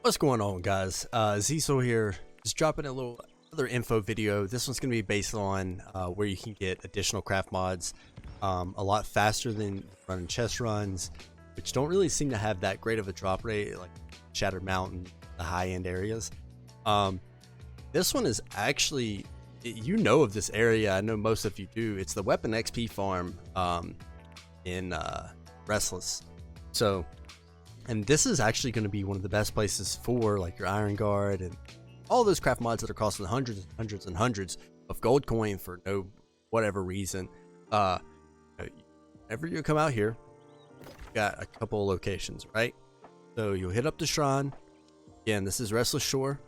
What's going on, guys? Ziso here, just dropping a little other info video. This one's going to be based on where you can get additional craft mods a lot faster than running chest runs, which don't really seem to have that great of a drop rate, like Shattered Mountain, the high-end areas. This one is actually, you know of this area, I know most of you do. It's the Weapon XP farm in Restless. And this is actually going to be one of the best places for like your Iron Guard and all those craft mods that are costing hundreds and hundreds and hundreds of gold coin for no whatever reason. Whenever you come out here, you got a couple of locations, right? So you'll hit up the shrine. Again, this is Restless Shore.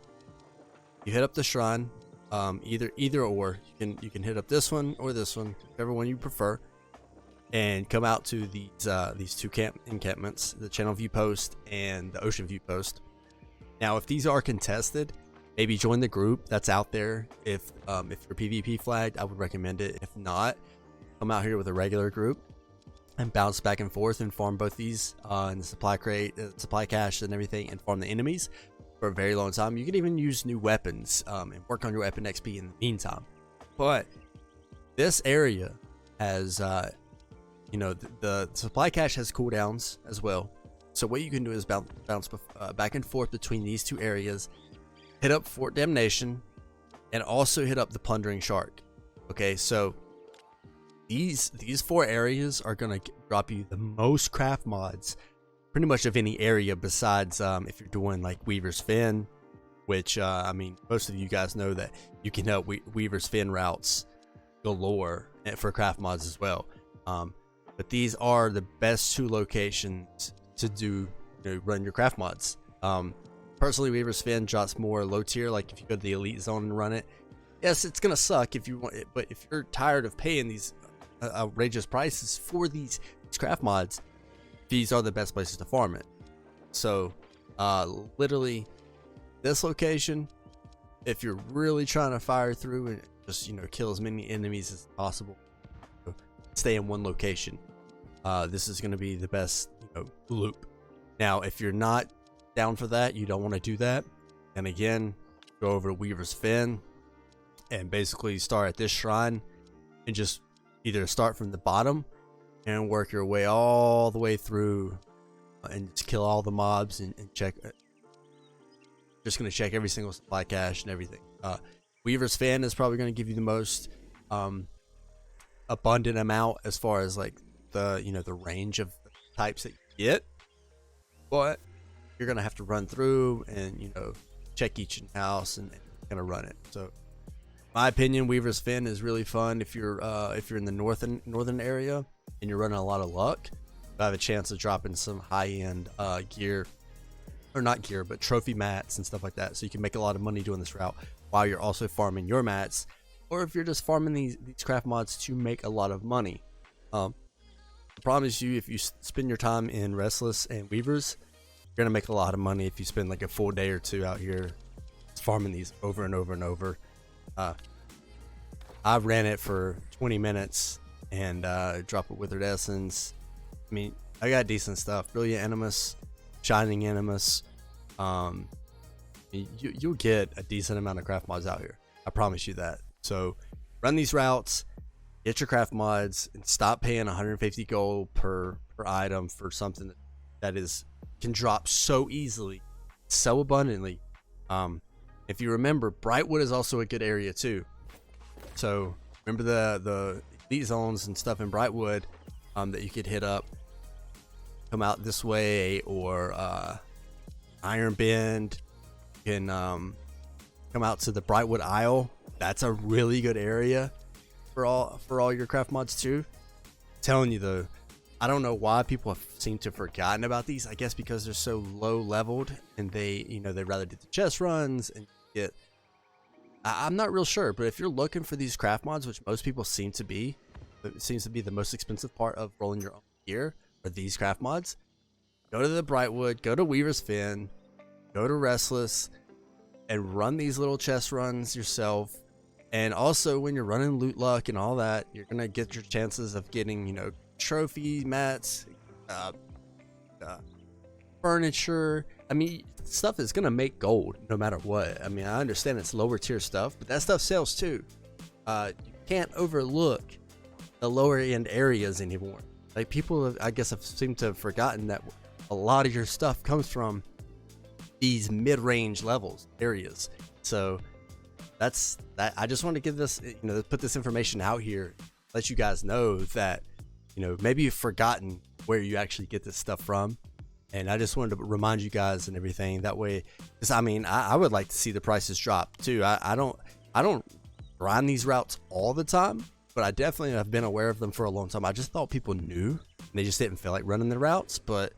You hit up the shrine, either or. You can hit up this one or this one, whichever one you prefer, and come out to these two encampments, the Channel View Post and the Ocean View Post. Now, if these are contested, maybe join the group that's out there. If you're PvP flagged, I would recommend it. If not, come out here with a regular group and bounce back and forth and farm both these in the supply crate, supply cache, and everything, and farm the enemies for a very long time. You can even use new weapons and work on your weapon XP in the meantime. But this area has the supply cache has cooldowns as well. So what you can do is bounce back and forth between these two areas, hit up Fort Damnation, and also hit up the Plundering Shark. Okay, so these four areas are gonna drop you the most craft mods pretty much of any area, besides if you're doing like Weaver's Fin, which I mean, most of you guys know that you can help Weaver's Fin routes galore for craft mods as well. But these are the best two locations to run your craft mods. Personally, Weaver's Fin drops more low tier. Like if you go to the elite zone and run it, yes, it's gonna suck if you want it. But if you're tired of paying these outrageous prices for these craft mods, these are the best places to farm it. So, literally, this location, if you're really trying to fire through and just kill as many enemies as possible, stay in one location. This is going to be the best loop. Now, if you're not down for that, you don't want to do that, and again, go over to Weaver's Fin and basically start at this shrine and just either start from the bottom and work your way all the way through and just kill all the mobs and check. Just going to check every single supply cache and everything. Weaver's Fin is probably going to give you the most abundant amount as far as like the range of types that you get, but you're gonna have to run through and check each house and gonna run it. So my opinion, Weaver's Fin is really fun if you're in the northern area and you're running a lot of luck. You have a chance of dropping some high-end gear, or not gear, but trophy mats and stuff like that, so you can make a lot of money doing this route while you're also farming your mats. Or if you're just farming these craft mods to make a lot of money. I promise you, if you spend your time in Restless and Weavers, you're gonna make a lot of money if you spend like a full day or two out here farming these over and over and over. I ran it for 20 minutes and drop a Withered Essence. I mean, I got decent stuff. Brilliant Animus, Shining Animus. You'll get a decent amount of craft mods out here. I promise you that. So run these routes, get your craft mods, and stop paying 150 gold per item for something that can drop so easily, so abundantly. If you remember, Brightwood is also a good area too. So remember the elite zones and stuff in Brightwood that you could hit up. Come out this way, or Iron Bend. You can come out to the Brightwood Isle. That's a really good area for all your craft mods too. I'm telling you though, I don't know why people seem to have forgotten about these. I guess because they're so low leveled and they rather do the chest runs and get. I'm not real sure, but if you're looking for these craft mods, which most people seem to be, it seems to be the most expensive part of rolling your own gear, are these craft mods. Go to the Brightwood, go to Weaver's Fin, go to Restless, and run these little chest runs yourself. And also, when you're running loot luck and all that, you're gonna get your chances of getting trophy mats, furniture, I mean, stuff is gonna make gold no matter what. I mean, I understand it's lower tier stuff, but that stuff sells too. You can't overlook the lower end areas anymore. Like, people, I guess, have seemed to have forgotten that a lot of your stuff comes from these mid-range levels areas. So that's that. I just want to give this, put this information out here, let you guys know that, maybe you've forgotten where you actually get this stuff from. And I just wanted to remind you guys and everything that way, because I mean, I would like to see the prices drop too. I don't grind these routes all the time, but I definitely have been aware of them for a long time. I just thought people knew and they just didn't feel like running the routes, but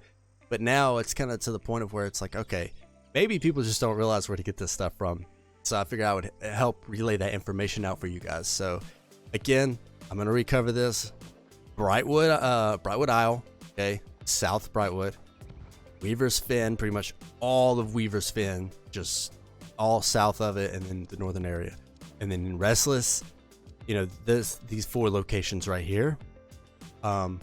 now it's kind of to the point of where it's like, okay, maybe people just don't realize where to get this stuff from. So I figured I would help relay that information out for you guys. So again, I'm gonna recover this Brightwood Isle, okay, South Brightwood, Weaver's Fen, pretty much all of Weaver's Fen, just all south of it, and then the northern area, and then in Restless, these 4 locations right here, and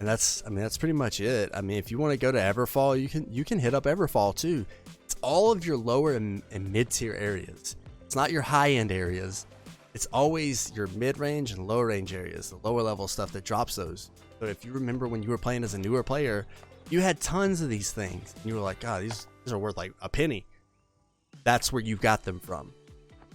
that's pretty much it. I mean, if you want to go to Everfall, you can hit up Everfall too. It's all of your lower and mid-tier areas. It's not your high-end areas. It's always your mid-range and low-range areas, the lower level stuff that drops those. So if you remember when you were playing as a newer player, you had tons of these things, and you were like, God, these are worth like a penny. That's where you got them from.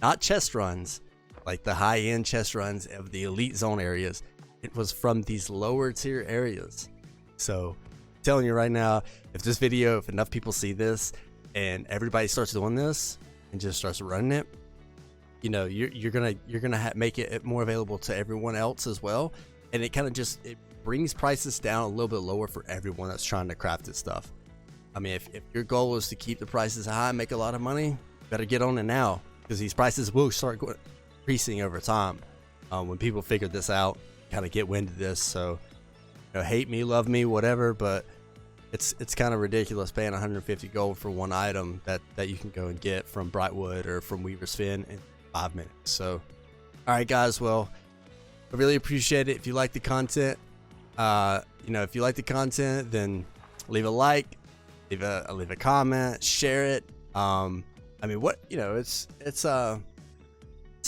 Not chest runs, like the high-end chest runs of the elite zone areas. It was from these lower tier areas. So I'm telling you right now, if enough people see this and everybody starts doing this and just starts running it, you're gonna make it more available to everyone else as well. And it kind of it brings prices down a little bit lower for everyone that's trying to craft this stuff. I mean, if your goal is to keep the prices high and make a lot of money, you better get on it now, because these prices will start increasing over time when people figure this out, kind of get wind of this. So, hate me, love me, whatever, but it's kind of ridiculous paying 150 gold for one item that you can go and get from Brightwood or from Weaver's Fen in 5 minutes. So, all right, guys. Well, I really appreciate it. If you like the content, then leave a like, leave a comment, share it. I mean, it's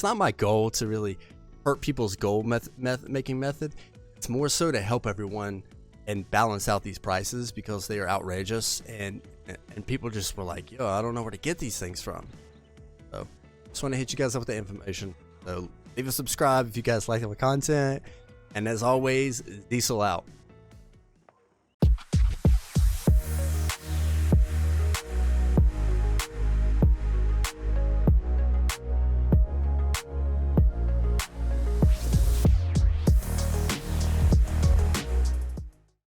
not my goal to really hurt people's goal making method. It's more so to help everyone and balance out these prices, because they are outrageous, and people just were like, yo, I don't know where to get these things from. So just want to hit you guys up with the information. So leave a subscribe if you guys like the content, and as always, Diesel out.